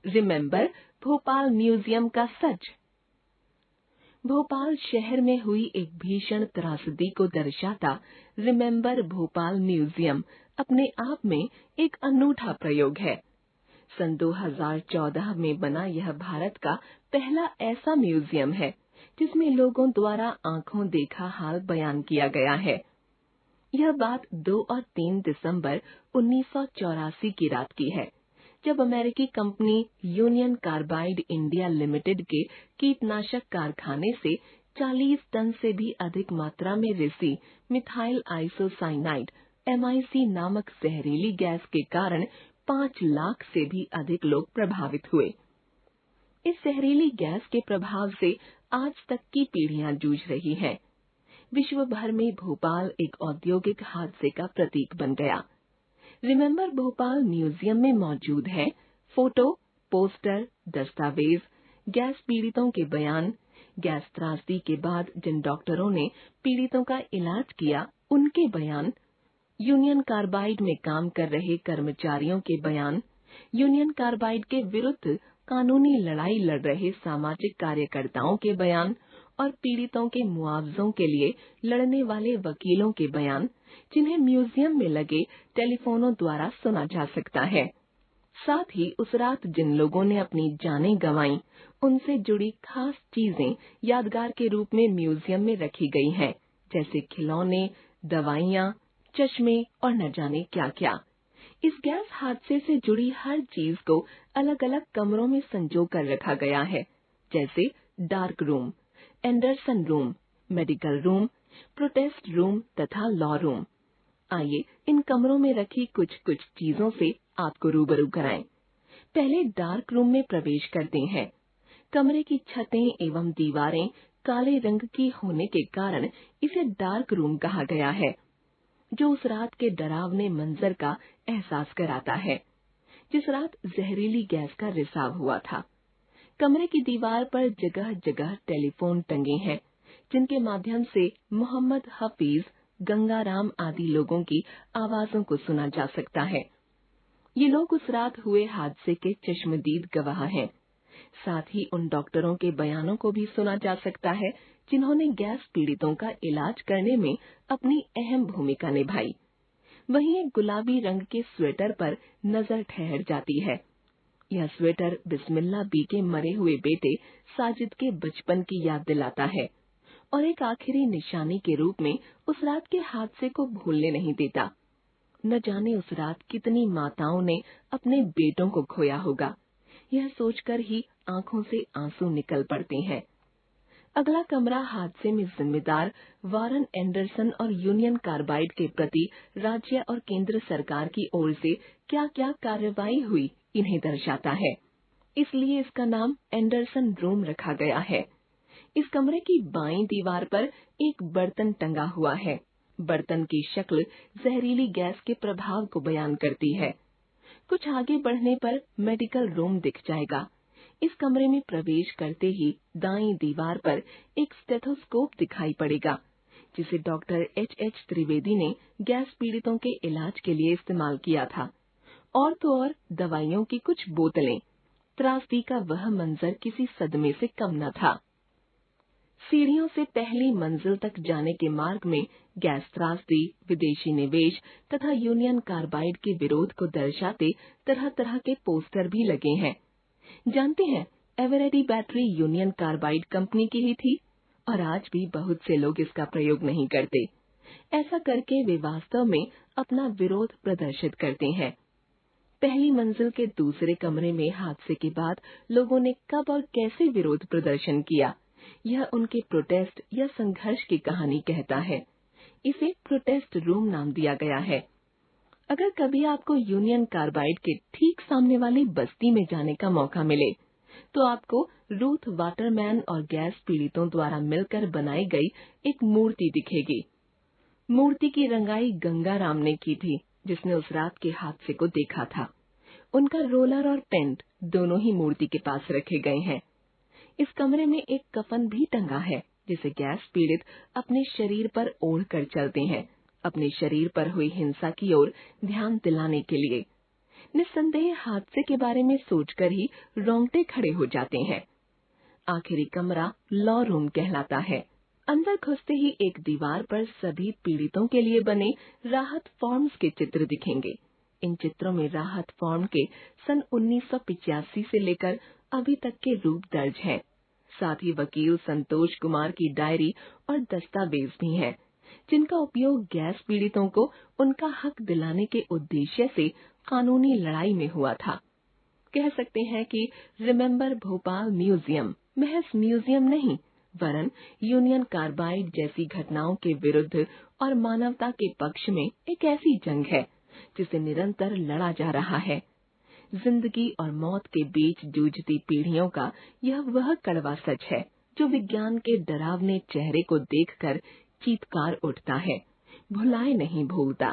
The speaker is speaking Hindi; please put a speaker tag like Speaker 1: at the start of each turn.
Speaker 1: रिमेंबर भोपाल म्यूजियम का सच। भोपाल शहर में हुई एक भीषण त्रासदी को दर्शाता रिमेंबर भोपाल म्यूजियम अपने आप में एक अनूठा प्रयोग है। सन 2014 में बना यह भारत का पहला ऐसा म्यूजियम है जिसमें लोगों द्वारा आंखों देखा हाल बयान किया गया है। यह बात 2 और 3 दिसंबर 1984 की रात की है, जब अमेरिकी company union carbide India limited के कीटनाशक कारखाने से 40 टन से भी अधिक मात्रा में रिसी मिथाइल आइसोसाइनाइड MIC नामक जहरीली गैस के कारण 5 लाख से भी अधिक लोग प्रभावित हुए। इस जहरीली गैस के प्रभाव से आज तक की पीढ़ियां जूझ रही हैं। विश्व भर में भोपाल एक औद्योगिक हादसे का प्रतीक बन गया। रिमेंबर भोपाल म्यूजियम में मौजूद है फोटो, पोस्टर, दस्तावेज, गैस पीड़ितों के बयान, गैस त्रासदी के बाद जिन डॉक्टरों ने पीड़ितों का इलाज किया उनके बयान, यूनियन कार्बाइड में काम कर रहे कर्मचारियों के बयान, यूनियन कार्बाइड के विरुद्ध कानूनी लड़ाई लड़ रहे सामाजिक कार्यकर्ताओं के बयान और पीड़ितों के मुआवजों के लिए लड़ने वाले वकीलों के बयान, जिन्हें म्यूजियम में लगे टेलीफोनों द्वारा सुना जा सकता है। साथ ही उस रात जिन लोगों ने अपनी जानें गंवाई, उनसे जुड़ी खास चीजें यादगार के रूप में म्यूजियम में रखी गई हैं, जैसे खिलौने, दवाइयां, चश्मे और न जाने क्या क्या। इस गैस हादसे से जुड़ी हर चीज को अलग अलग कमरों में संजो कर रखा गया है, जैसे dark room, Anderson room, medical room, protest room तथा लॉ रूम। आइए इन कमरों में रखी कुछ चीजों से आपको रूबरू कराएं। पहले डार्क रूम में प्रवेश करते हैं। कमरे की छतें एवं दीवारें काले रंग की होने के कारण इसे डार्क रूम कहा गया है, जो उस रात के डरावने मंजर का एहसास कराता है, जिस रात जहरीली गैस का रिसाव हुआ था। कमरे की दीवार पर जगह जगह टेलीफोन टंगे हैं, जिनके माध्यम से मोहम्मद हफीज, गंगाराम आदि लोगों की आवाजों को सुना जा सकता है। ये लोग उस रात हुए हादसे के चश्मदीद गवाह हैं। साथ ही उन डॉक्टरों के बयानों को भी सुना जा सकता है जिन्होंने गैस पीड़ितों का इलाज करने में अपनी अहम भूमिका निभाई। वहीं एक गुलाबी रंग के स्वेटर पर नजर ठहर जाती है। यह स्वेटर बिस्मिल्लाह बी के मरे हुए बेटे साजिद के बचपन की याद दिलाता है और एक आखिरी निशानी के रूप में उस रात के हादसे को भूलने नहीं देता। न जाने उस रात कितनी माताओं ने अपने बेटों को खोया होगा, यह सोचकर ही आंखों से आंसू निकल पड़ते हैं। अगला कमरा हादसे में जिम्मेदार वारन एंडरसन और यूनियन कार्बाइड के प्रति राज्य और केंद्र सरकार की ओर से क्या क्या कार्रवाई हुई, इन्हें दर्शाता है। इसलिए इसका नाम एंडरसन रूम रखा गया है। इस कमरे की बाईं दीवार पर एक बर्तन टंगा हुआ है। बर्तन की शक्ल जहरीली गैस के प्रभाव को बयान करती है। कुछ आगे बढ़ने पर मेडिकल रूम दिख जाएगा। इस कमरे में प्रवेश करते ही दाईं दीवार पर एक स्टेथोस्कोप दिखाई पड़ेगा, जिसे डॉक्टर H त्रिवेदी ने गैस पीड़ितों के इलाज के लिए इस्तेमाल किया था। और तो और दवाइयों की कुछ बोतलें। त्रासदी का वह मंजर किसी सदमे से कम न था। सीढ़ियों से पहली मंजिल तक जाने के मार्ग में गैस त्रासदी, विदेशी निवेश तथा यूनियन कार्बाइड के विरोध को दर्शाते तरह तरह के पोस्टर भी लगे हैं। जानते हैं, Eveready battery Union Carbide company की ही थी और आज भी बहुत से लोग इसका प्रयोग नहीं करते। ऐसा करके वे वास्तव में अपना विरोध प्रदर्शित करते हैं। पहली मंजिल के दूसरे कमरे में हादसे के बाद लोगों ने कब और कैसे विरोध प्रदर्शन किया, यह उनके प्रोटेस्ट या संघर्ष की कहानी कहता है। इसे प्रोटेस्ट रूम नाम दिया गया है। अगर कभी आपको यूनियन कार्बाइड के ठीक सामने वाली बस्ती में जाने का मौका मिले, तो आपको रूथ वाटरमैन और गैस पीड़ितों द्वारा मिलकर बनाई गई एक मूर्ति दिखेगी। मूर्ति की रंगाई गंगाराम ने की थी, जिसने उस रात के हादसे को देखा था। उनका रोलर और पेंट दोनों ही मूर्ति के पास रखे गए हैं। इस कमरे में एक कफन भी टंगा है, जिसे गैस पीड़ित अपने शरीर पर ओढ़ कर चलते हैं, अपने शरीर पर हुई हिंसा की ओर ध्यान दिलाने के लिए। निस्संदेह हादसे के बारे में सोचकर ही रोंगटे खड़े हो जाते हैं। आखिरी कमरा लॉ रूम कहलाता है। अंदर घुसते ही एक दीवार पर सभी पीड़ितों के लिए बने राहत फॉर्म्स के चित्र दिखेंगे। इन चित्रों में राहत फॉर्म के सन 1985 से लेकर अभी तक के रूप दर्ज हैं। साथ ही वकील संतोष कुमार की डायरी और दस्तावेज भी हैं, जिनका उपयोग गैस पीड़ितों को उनका हक दिलाने के उद्देश्य से कानूनी लड़ाई में हुआ था। कह सकते हैं कि रिमेंबर भोपाल म्यूजियम महज म्यूजियम नहीं, वरन यूनियन कार्बाइड जैसी घटनाओं के विरुद्ध और मानवता के पक्ष में एक ऐसी जंग है जिसे निरंतर लड़ा जा रहा है। जिंदगी और मौत के बीच जूझती पीढ़ियों का यह वह कड़वा सच है जो विज्ञान के डरावने चेहरे को देखकर चीत्कार उठता है, भुलाए नहीं भूलता।